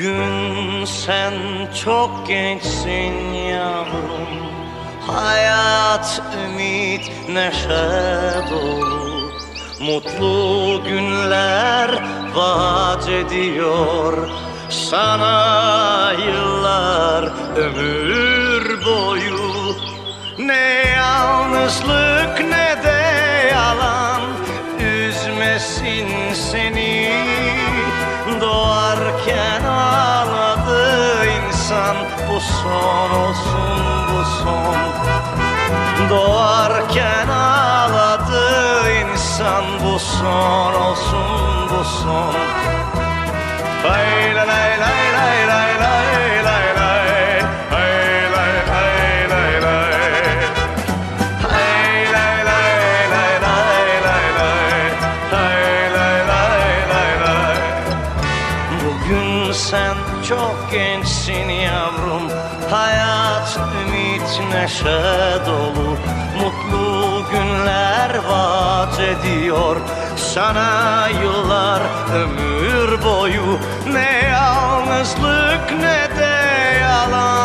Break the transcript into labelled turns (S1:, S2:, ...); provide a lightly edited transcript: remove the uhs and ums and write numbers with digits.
S1: Gün sen çok gençsin yavrum, hayat, ümit, neşe dolu. Mutlu günler vaat ediyor sana yıllar, ömür boyu. Ne yalnızlık ne de yalan üzmesin seni. Doğarken ağladı insan, bu son olsun, bu son. Doğarken ağladı insan, bu son olsun, bu son. Lay lay lay lay lay lay lay lay. Lay lay lay lay lay. Lay lay lay lay lay lay lay. Lay lay lay lay lay. Bugün sen çok gençsin yavrum, hayat, ümit, neşe dolu. Mutlu günler vaat ediyor sana yıllar, ömür boyu. Ne yalnızlık ne de yalan